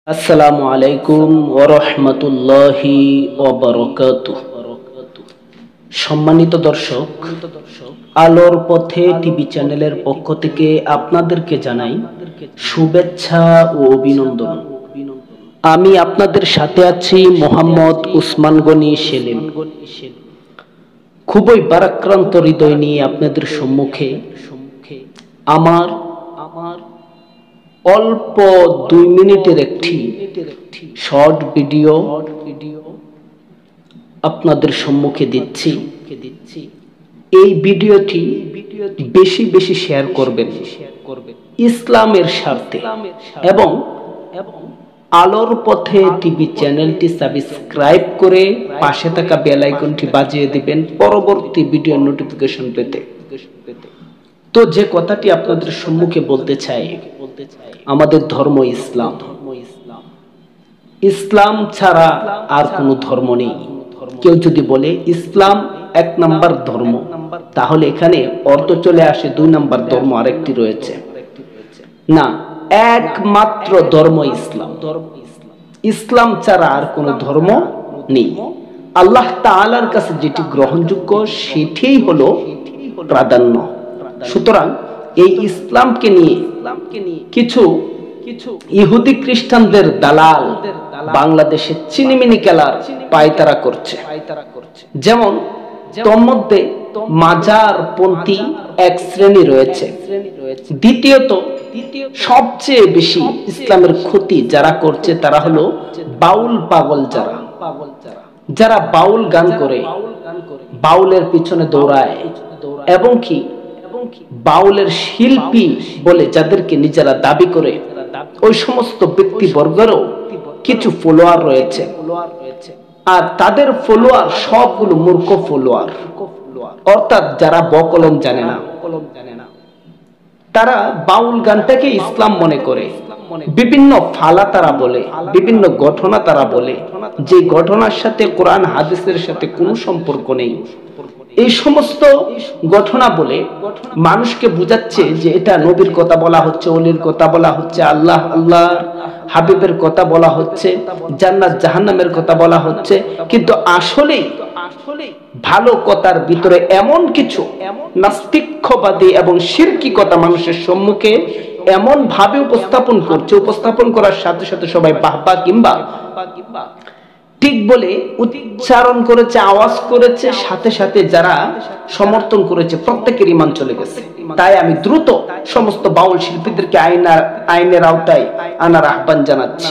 আসসালামু আলাইকুম ওয়া রাহমাতুল্লাহি ওয়া বারাকাতুহু। সম্মানিত দর্শক, আলোর পথে টিভি চ্যানেলের পক্ষ থেকে আপনাদেরকে জানাই শুভেচ্ছা ও অভিনন্দন। আমি আপনাদের সাথে আছি মোহাম্মদ উসমান গনি সেলিম। খুবই ভারাক্রান্ত হৃদয় নিয়ে আপনাদের সম্মুখে আমার অল্প 2 মিনিটের একটি শর্ট ভিডিও আপনাদের সম্মুখে দিচ্ছি। এই ভিডিওটি বেশি বেশি শেয়ার করবেন ইসলামের স্বার্থে, এবং আলোর পথে টিভি চ্যানেলটি সাবস্ক্রাইব করে পাশে থাকা বেল আইকনটি বাজিয়ে দিবেন পরবর্তী ভিডিও নোটিফিকেশন পেতে। তো যে কথাটি আপনাদের সম্মুখে বলতে চাই, আমাদের ধর্ম ইসলাম। ইসলাম ছাড়া আর কোনো ধর্ম নেই। কেউ যদি বলে ইসলাম 1 নাম্বার ধর্ম, তাহলে এখানে অর্থ চলে আসে 2 নাম্বার ধর্ম আরেকটি রয়েছে। না, একমাত্র ধর্ম ইসলাম। ইসলাম ছাড়া আর কোনো ধর্ম নেই। আল্লাহ তাআলার কাছে যেটি গ্রহণযোগ্য সেটিই হলো প্রাধান্য। সুতরাং এই ইসলামকে নিয়ে কিছু ইহুদি খ্রিস্টানদের দালাল বাংলাদেশে চিনিমিনি খেলার পায়তারা করছে। যেমন তোর মধ্যে মাজারপন্থী এক শ্রেণী রয়েছে। দ্বিতীয়ত সবচেয়ে বেশি ইসলামের ক্ষতি যারা করছে তারা হলো বাউল পাগল, যারা বাউল গান করে, বাউলের পিছনে দৌড়ায়, এবং কি বাউলের শিল্পী বলে যাদেরকে নিজেরা দাবি করে, ওই সমস্ত ব্যক্তিবর্গেরও কিছু ফলোয়ার রয়েছে। আর তাদের ফলোয়ার সবগুলো মূর্খ ফলোয়ার, অর্থাৎ যারা বকলম জানে না। তারা বাউল গানটাকে ইসলাম মনে করে, বিভিন্ন ফালা তারা বলে, বিভিন্ন ঘটনা তারা বলে, যে ঘটনার সাথে কোরআন হাদিসের সাথে কোনো সম্পর্ক নেই। এই সমস্ত ঘটনা বলে মানুষকে বুঝাচ্ছে যে এটা নবীর কথা বলা হচ্ছে, ওলির কথা বলা হচ্ছে, আল্লাহ হাবিবের কথা বলা হচ্ছে, জান্নাত জাহান্নামের কথা বলা হচ্ছে। কিন্তু আসলেই ভালো কথার ভিতরে এমন কিছু নাস্তিক্যবাদী এবং শিরকি কথা মানুষের সম্মুখে এমন ভাবে উপস্থাপন করছে, উপস্থাপন করার সাথে সাথে সবাই বাহবা কিংবা ঠিক বলে উচ্চারণ করেছে, আওয়াজ করেছে, সাথে সাথে যারা সমর্থন করেছে প্রত্যেকের ঈমান চলে গেছে। তাই আমি দ্রুত সমস্ত বাউল শিল্পীদেরকে আইনের আওতায় আনার আহ্বান জানাচ্ছি।